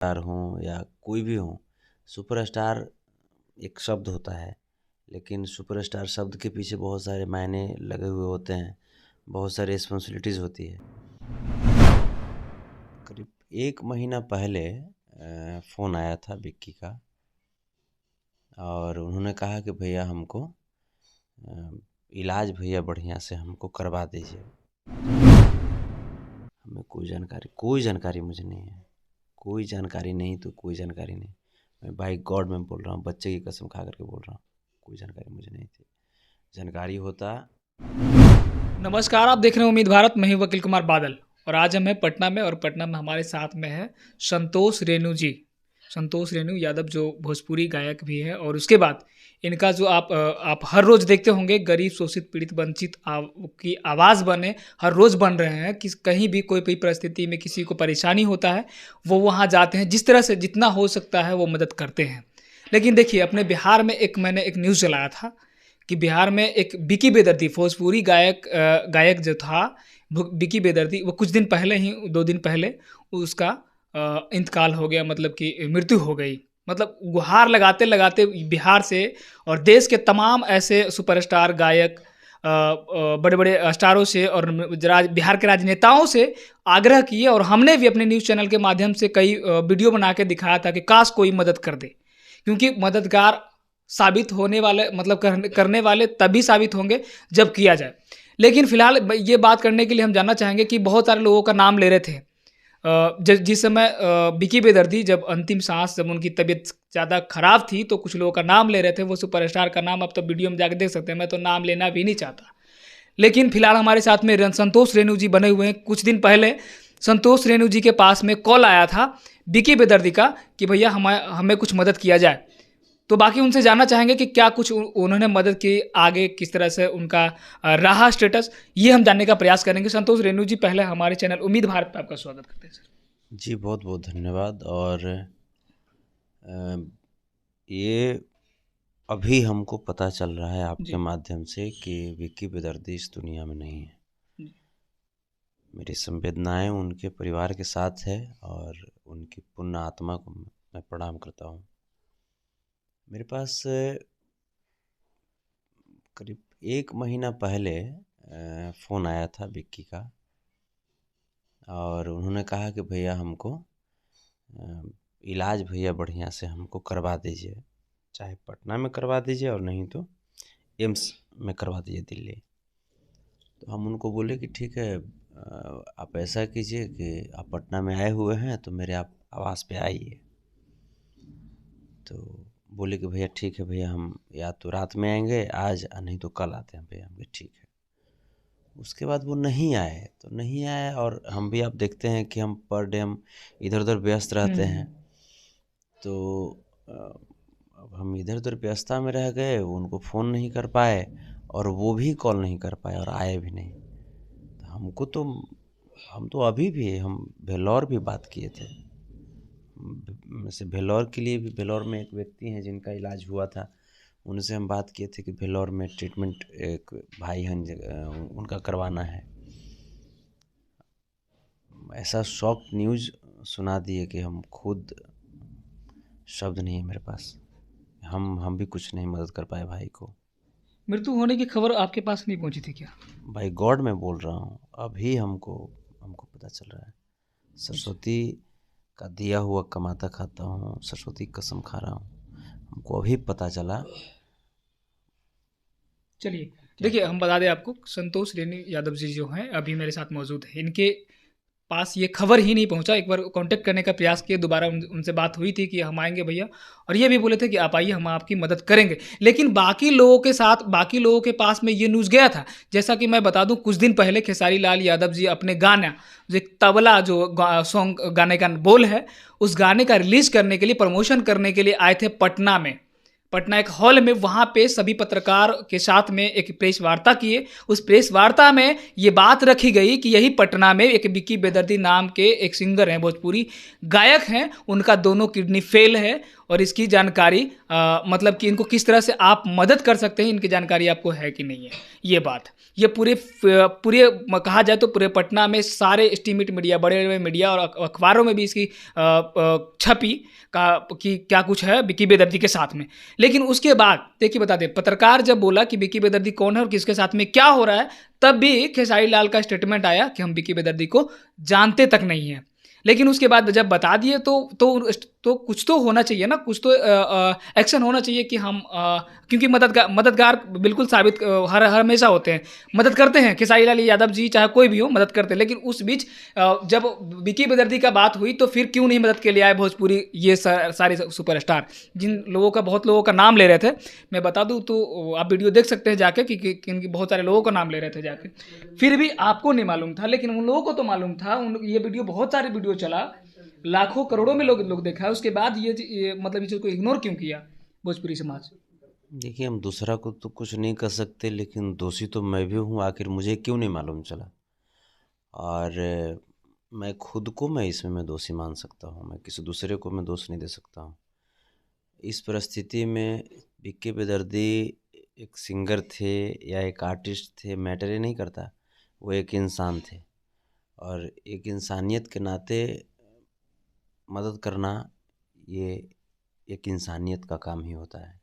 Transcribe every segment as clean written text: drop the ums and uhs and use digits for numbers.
Star हों या कोई भी हो, सुपरस्टार एक शब्द होता है, लेकिन सुपरस्टार शब्द के पीछे बहुत सारे मायने लगे हुए होते हैं, बहुत सारी रिस्पॉन्सिबिलिटीज़ होती है। करीब 1 महीना पहले फ़ोन आया था विक्की का और उन्होंने कहा कि भैया हमको इलाज भैया बढ़िया से हमको करवा दीजिए। हमें कोई जानकारी मुझे नहीं है, कोई जानकारी नहीं तो कोई जानकारी नहीं। मैं बाय गॉड मैं बोल रहा हूँ, बच्चे की कसम खा करके बोल रहा हूँ, कोई जानकारी मुझे नहीं थी। जानकारी होता। नमस्कार, आप देख रहे हैं उम्मीद भारत। मैं हूं वकील कुमार बादल और आज हम हैं पटना में और पटना में हमारे साथ में है संतोष रेणु जी। संतोष रेणु यादव जो भोजपुरी गायक भी है और उसके बाद इनका जो आप हर रोज़ देखते होंगे गरीब शोषित पीड़ित वंचित की आवाज़ बने, हर रोज़ बन रहे हैं कि कहीं भी कोई भी परिस्थिति में किसी को परेशानी होता है वो वहाँ जाते हैं, जिस तरह से जितना हो सकता है वो मदद करते हैं। लेकिन देखिए अपने बिहार में मैंने एक न्यूज़ चलाया था कि बिहार में एक विकी बेदर्दी भोजपुरी गायक जो था विकी बेदर्दी, वो कुछ दिन पहले ही 2 दिन पहले उसका इंतकाल हो गया, मतलब कि मृत्यु हो गई। मतलब गुहार लगाते लगाते बिहार से और देश के तमाम ऐसे सुपरस्टार गायक बड़े बड़े स्टारों से और बिहार के राजनेताओं से आग्रह किए और हमने भी अपने न्यूज़ चैनल के माध्यम से कई वीडियो बना के दिखाया था कि काश कोई मदद कर दे, क्योंकि मददगार साबित होने वाले मतलब करने वाले तभी साबित होंगे जब किया जाए। लेकिन फिलहाल ये बात करने के लिए हम जानना चाहेंगे कि बहुत सारे लोगों का नाम ले रहे थे जिस समय विकी बेदर्दी जब अंतिम सांस, जब उनकी तबीयत ज़्यादा खराब थी तो कुछ लोगों का नाम ले रहे थे। वो सुपरस्टार का नाम आप तो वीडियो में जाकर देख सकते हैं, मैं तो नाम लेना भी नहीं चाहता। लेकिन फिलहाल हमारे साथ में संतोष रेणु जी बने हुए हैं। कुछ दिन पहले संतोष रेणु जी के पास में कॉल आया था विकी बेदर्दी का कि भैया हमें कुछ मदद किया जाए। तो बाकी उनसे जानना चाहेंगे कि क्या कुछ उन्होंने मदद की, आगे किस तरह से उनका रहा स्टेटस, ये हम जानने का प्रयास करेंगे। संतोष रेणु जी, पहले हमारे चैनल उम्मीद भारत पे आपका स्वागत करते हैं सर। जी बहुत बहुत धन्यवाद। और ये अभी हमको पता चल रहा है आपके माध्यम से कि विक्की बेदर्दी इस दुनिया में नहीं है। मेरी संवेदनाएं उनके परिवार के साथ है और उनकी पुण्य आत्मा को मैं प्रणाम करता हूँ। मेरे पास करीब 1 महीना पहले फ़ोन आया था विक्की का और उन्होंने कहा कि भैया हमको इलाज भैया बढ़िया से हमको करवा दीजिए, चाहे पटना में करवा दीजिए और नहीं तो एम्स में करवा दीजिए दिल्ली। तो हम उनको बोले कि ठीक है, आप ऐसा कीजिए कि आप पटना में आए हुए हैं तो मेरे आप आवास पे आइए। तो बोले कि भैया ठीक है भैया, हम या तो रात में आएंगे आज, नहीं तो कल आते हैं भैया। हम ठीक है। उसके बाद वो नहीं आए तो नहीं आए और हम भी आप देखते हैं कि हम पर डे हम इधर उधर व्यस्त रहते हैं। तो अब हम इधर उधर व्यस्तता में रह गए, उनको फ़ोन नहीं कर पाए और वो भी कॉल नहीं कर पाए और आए भी नहीं। तो हमको तो हम तो अभी भी हम भेल्लौर भी बात किए थे। वैसे भेल्लौर के लिए भी, भेल्लौर में एक व्यक्ति हैं जिनका इलाज हुआ था, उनसे हम बात किए थे कि भेल्लौर में ट्रीटमेंट एक भाई हैं उनका करवाना है। ऐसा शॉक न्यूज़ सुना दिए कि हम खुद शब्द नहीं है मेरे पास। हम भी कुछ नहीं मदद कर पाए भाई को। मृत्यु होने की खबर आपके पास नहीं पहुंची थी क्या? भाई गॉड मैं बोल रहा हूँ, अभी हमको पता चल रहा है। सरस्वती का दिया हुआ कमाता खाता हूँ, सरस्वती की कसम खा रहा हूँ, हमको अभी पता चला। चलिए देखिए, हम बता दें आपको, संतोष रेणु यादव जी जो हैं अभी मेरे साथ मौजूद हैं। इनके पास ये खबर ही नहीं पहुंचा। एक बार कांटेक्ट करने का प्रयास किया, दोबारा उनसे बात हुई थी कि हम आएंगे भैया, और ये भी बोले थे कि आप आइए, हम आपकी मदद करेंगे। लेकिन बाकी लोगों के साथ, बाकी लोगों के पास में ये न्यूज़ गया था। जैसा कि मैं बता दूं, कुछ दिन पहले खेसारी लाल यादव जी अपने गाना, जो एक तबला जो सॉन्ग गाने का बोल है, उस गाने का रिलीज करने के लिए, प्रमोशन करने के लिए आए थे पटना में। पटना एक हॉल में, वहाँ पे सभी पत्रकार के साथ में एक प्रेस वार्ता किए। उस प्रेस वार्ता में ये बात रखी गई कि यही पटना में एक विकी बेदर्दी नाम के एक सिंगर हैं, भोजपुरी गायक हैं, उनका दोनों किडनी फेल है और इसकी जानकारी मतलब कि इनको किस तरह से आप मदद कर सकते हैं, इनकी जानकारी आपको है कि नहीं है, ये बात। ये पूरे कहा जाए तो पूरे पटना में सारे एस्टीमेट मीडिया, बड़े बड़े मीडिया और अखबारों में भी इसकी छपी का कि क्या कुछ है विकी बेदर्दी के साथ में। लेकिन उसके बाद देखिए, बता दें, पत्रकार जब बोला कि विकी बेदर्दी कौन है और किसके साथ में क्या हो रहा है, तब भी खेसारी लाल का स्टेटमेंट आया कि हम विकी बेदर्दी को जानते तक नहीं हैं। लेकिन उसके बाद जब बता दिए तो कुछ तो होना चाहिए ना, कुछ तो एक्शन होना चाहिए कि हम क्योंकि मददगार बिल्कुल साबित हर हमेशा होते हैं, मदद करते हैं, खेसारी लाल यादव जी चाहे कोई भी हो मदद करते हैं। लेकिन उस बीच जब विकी बेदर्दी का बात हुई तो फिर क्यों नहीं मदद के लिए आए भोजपुरी ये सारे सुपरस्टार, जिन लोगों का बहुत लोगों का नाम ले रहे थे। मैं बता दूं तो आप वीडियो देख सकते हैं जाके कि इनकी बहुत सारे लोगों का नाम ले रहे थे जाके, फिर भी आपको नहीं मालूम था, लेकिन उन लोगों को तो मालूम था। ये वीडियो, बहुत सारे वीडियो चला, लाखों करोड़ों में लोग देखा है, उसके बाद ये मतलब इस चीज़ को इग्नोर क्यों किया भोजपुरी समाज? देखिए, हम दूसरा को तो कुछ नहीं कर सकते, लेकिन दोषी तो मैं भी हूँ। आखिर मुझे क्यों नहीं मालूम चला? और मैं खुद को मैं इसमें मैं दोषी मान सकता हूँ, मैं किसी दूसरे को मैं दोष नहीं दे सकता हूँ। इस परिस्थिति में विक्की बेदर्दी एक सिंगर थे या एक आर्टिस्ट थे, मैटर ही नहीं करता। वो एक इंसान थे, और एक इंसानियत के नाते मदद करना ये एक इंसानियत का काम ही होता है।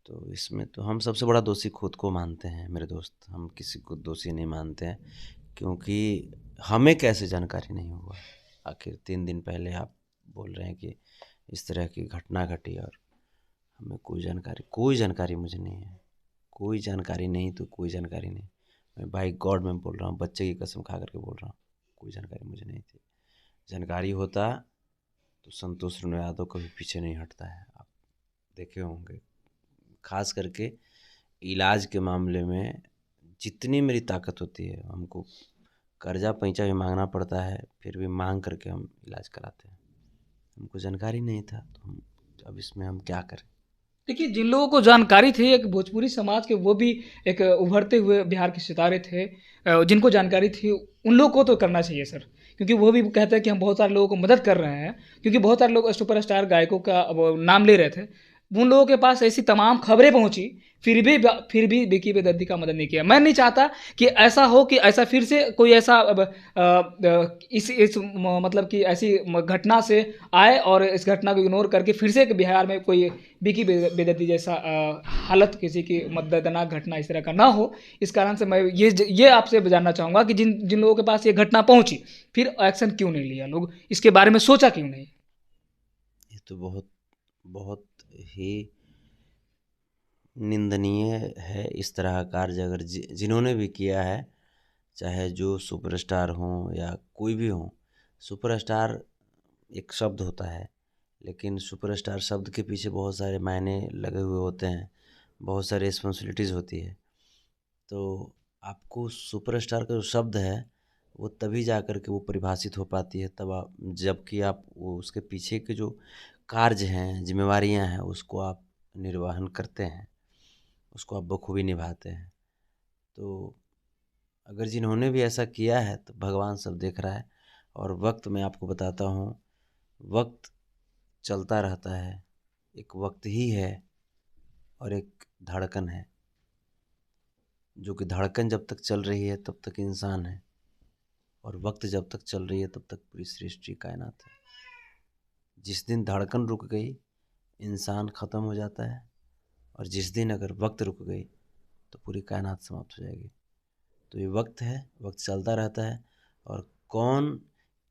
तो इसमें तो हम सबसे बड़ा दोषी खुद को मानते हैं मेरे दोस्त, हम किसी को दोषी नहीं मानते हैं, क्योंकि हमें कैसे जानकारी नहीं हुआ। आखिर 3 दिन पहले आप बोल रहे हैं कि इस तरह की घटना घटी, और हमें कोई जानकारी मुझे नहीं है, कोई जानकारी नहीं, तो कोई जानकारी नहीं। मैं बाई गॉड में बोल रहा हूँ, बच्चे की कसम खा करके बोल रहा हूँ, कोई जानकारी मुझे नहीं थी। जानकारी होता तो संतोष रेणु यादव कभी पीछे नहीं हटता है, आप देखे होंगे। खास करके इलाज के मामले में जितनी मेरी ताकत होती है, हमको कर्जा पैंचा भी मांगना पड़ता है, फिर भी मांग करके हम इलाज कराते हैं। हमको जानकारी नहीं था, तो हम अब इसमें हम क्या करें? देखिए, जिन लोगों को जानकारी थी एक भोजपुरी समाज के, वो भी एक उभरते हुए बिहार के सितारे थे, जिनको जानकारी थी उन लोगों को तो करना चाहिए सर, क्योंकि वो भी कहते हैं कि हम बहुत सारे लोगों को मदद कर रहे हैं, क्योंकि बहुत सारे लोग सुपरस्टार गायकों का वो नाम ले रहे थे। उन लोगों के पास ऐसी तमाम खबरें पहुंची, फिर भी विकी बेदर्दी का मदद नहीं किया। मैं नहीं चाहता कि ऐसा हो, कि ऐसा फिर से कोई ऐसा मतलब कि ऐसी घटना से आए और इस घटना को इग्नोर करके फिर से बिहार में कोई विकी बेदर्दी जैसा हालत, किसी की दर्दनाक घटना इस तरह का ना हो। इस कारण से मैं ये आपसे जानना चाहूँगा कि जिन जिन लोगों के पास ये घटना पहुंची, फिर एक्शन क्यों नहीं लिया, लोग इसके बारे में सोचा क्यों नहीं? ये तो बहुत बहुत ही निंदनीय है इस तरह का कार्य, अगर जिन्होंने भी किया है, चाहे जो सुपरस्टार हों या कोई भी हो। सुपरस्टार एक शब्द होता है, लेकिन सुपरस्टार शब्द के पीछे बहुत सारे मायने लगे हुए होते हैं, बहुत सारी रिस्पॉन्सिबिलिटीज़ होती है। तो आपको सुपरस्टार का जो शब्द है, वो तभी जा कर के वो परिभाषित हो पाती है, तब आप, जबकि आप वो उसके पीछे के जो कार्य हैं, जिम्मेवारियां हैं, उसको आप निर्वहन करते हैं, उसको आप बखूबी निभाते हैं। तो अगर जिन्होंने भी ऐसा किया है, तो भगवान सब देख रहा है। और वक्त, मैं आपको बताता हूँ, वक्त चलता रहता है। एक वक्त ही है और एक धड़कन है, जो कि धड़कन जब तक चल रही है तब तक इंसान है, और वक्त जब तक चल रही है तब तक पूरी सृष्टि कायनात है। जिस दिन धड़कन रुक गई, इंसान ख़त्म हो जाता है, और जिस दिन अगर वक्त रुक गई तो पूरी कायनात समाप्त हो जाएगी। तो ये वक्त है, वक्त चलता रहता है, और कौन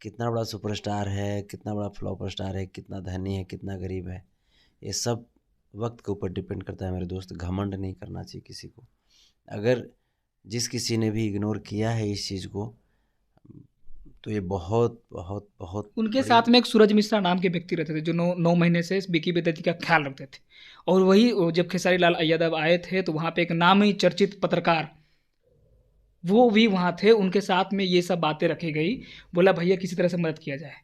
कितना बड़ा सुपरस्टार है, कितना बड़ा फ्लॉप स्टार है, कितना धनी है, कितना गरीब है, ये सब वक्त के ऊपर डिपेंड करता है मेरे दोस्त। घमंड नहीं करना चाहिए किसी को। अगर जिस किसी ने भी इग्नोर किया है इस चीज़ को, तो ये बहुत बहुत बहुत उनके बड़ी। साथ में एक सूरज मिश्रा नाम के व्यक्ति रहते थे, जो 9 महीने से इस विकी बेदर्दी का ख्याल रखते थे। और वही जब खेसारी लाल यादव आए थे तो वहाँ पे एक नामी चर्चित पत्रकार वो भी वहाँ थे, उनके साथ में ये सब बातें रखी गई। बोला भैया किसी तरह से मदद किया जाए,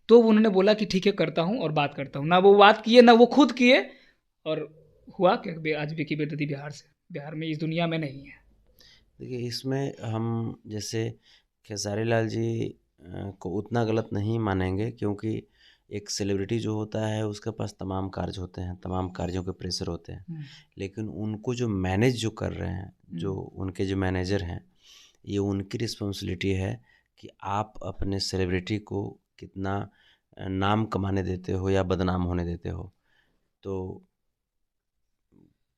तो उन्होंने बोला कि ठीक है करता हूँ और बात करता हूँ। ना वो बात किए ना वो खुद किए, और हुआ कि आज विकी बेदर्दी बिहार में इस दुनिया में नहीं है। देखिए, इसमें हम जैसे खेसारी लाल जी को उतना गलत नहीं मानेंगे, क्योंकि एक सेलिब्रिटी जो होता है उसके पास तमाम कार्य होते हैं, तमाम कार्यों के प्रेशर होते हैं, लेकिन उनको जो मैनेज जो कर रहे हैं, जो उनके जो मैनेजर हैं, ये उनकी रिस्पॉन्सिबिलिटी है कि आप अपने सेलिब्रिटी को कितना नाम कमाने देते हो या बदनाम होने देते हो। तो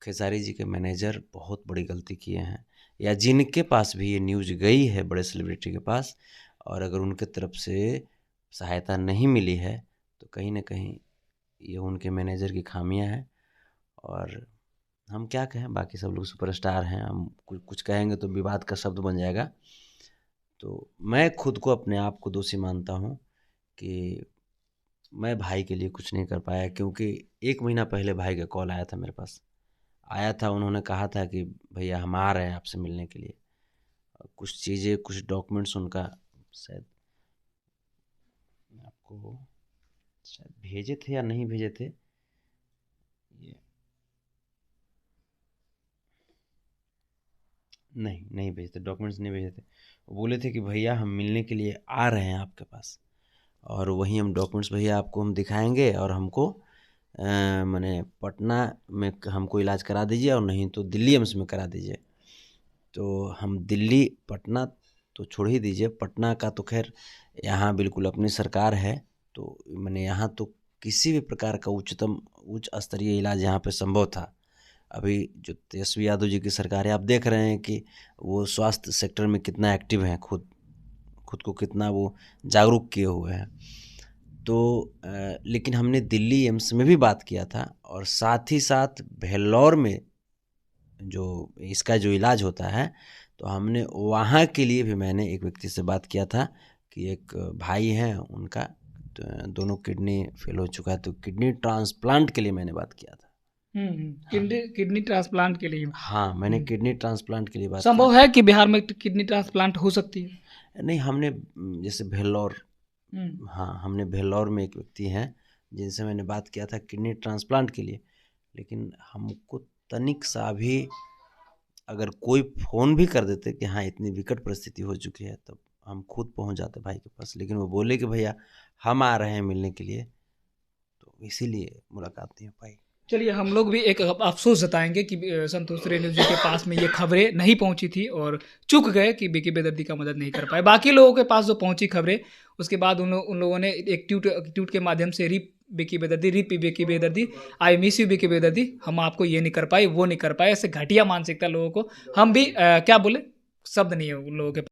खेसारी जी के मैनेजर बहुत बड़ी गलती किए हैं, या जिनके पास भी ये न्यूज़ गई है बड़े सेलिब्रिटी के पास, और अगर उनके तरफ से सहायता नहीं मिली है तो कहीं ना कहीं ये उनके मैनेजर की खामियां हैं। और हम क्या कहें, बाकी सब लोग सुपरस्टार हैं, हम कुछ कहेंगे तो विवाद का शब्द बन जाएगा। तो मैं खुद को अपने आप को दोषी मानता हूँ कि मैं भाई के लिए कुछ नहीं कर पाया, क्योंकि 1 महीना पहले भाई का कॉल आया था मेरे पास, आया था, उन्होंने कहा था कि भैया हम आ रहे हैं आपसे मिलने के लिए। कुछ चीज़ें, कुछ डॉक्यूमेंट्स उनका शायद आपको शायद भेजे थे या नहीं भेजे थे, ये नहीं भेजे थे, डॉक्यूमेंट्स नहीं भेजे थे। वो बोले थे कि भैया हम मिलने के लिए आ रहे हैं आपके पास, और वही हम डॉक्यूमेंट्स भैया आपको हम दिखाएंगे, और हमको मैंने पटना में हमको इलाज करा दीजिए, और नहीं तो दिल्ली एम्स में करा दीजिए। तो हम दिल्ली, पटना तो छोड़ ही दीजिए, पटना का तो खैर यहाँ बिल्कुल अपनी सरकार है, तो मैंने यहाँ तो किसी भी प्रकार का उच्च स्तरीय इलाज यहाँ पे संभव था। अभी जो तेजस्वी यादव जी की सरकार है, आप देख रहे हैं कि वो स्वास्थ्य सेक्टर में कितना एक्टिव हैं, खुद को कितना वो जागरूक किए हुए हैं। तो लेकिन हमने दिल्ली एम्स में भी बात किया था, और साथ ही साथ भेल्लौर में जो इसका जो इलाज होता है, तो हमने वहाँ के लिए भी मैंने एक व्यक्ति से बात किया था कि एक भाई हैं उनका दोनों किडनी फेल हो चुका है, तो किडनी ट्रांसप्लांट के लिए मैंने बात किया था। किडनी ट्रांसप्लांट के लिए? हाँ, मैंने किडनी ट्रांसप्लांट के लिए बात संभव है कि बिहार में किडनी ट्रांसप्लांट हो सकती है? नहीं, हमने जैसे भेल्लौर, हाँ हमने भेल्लौर में एक व्यक्ति हैं जिनसे मैंने बात किया था किडनी ट्रांसप्लांट के लिए, लेकिन हमको तनिक सा भी अगर कोई फ़ोन भी कर देते कि हाँ इतनी विकट परिस्थिति हो चुकी है, तब हम खुद पहुंच जाते भाई के पास, लेकिन वो बोले कि भैया हम आ रहे हैं मिलने के लिए, तो इसीलिए मुलाकात नहीं हो पाई। चलिए, हम लोग भी एक अफसोस जताएंगे कि संतोष रेणु जी के पास में ये खबरें नहीं पहुंची थी और चूक गए कि विकी बेदर्दी का मदद नहीं कर पाए। बाकी लोगों के पास जो पहुंची खबरें, उसके बाद उन लोगों ने एक ट्वीट के माध्यम से रिप विकी बेदर्दी, आई मिस यू विकी बेदर्दी, हम आपको ये नहीं कर पाए, वो नहीं कर पाए, ऐसे घटिया मानसिकता लोगों को, हम भी क्या बोले, शब्द नहीं है उन लोगों के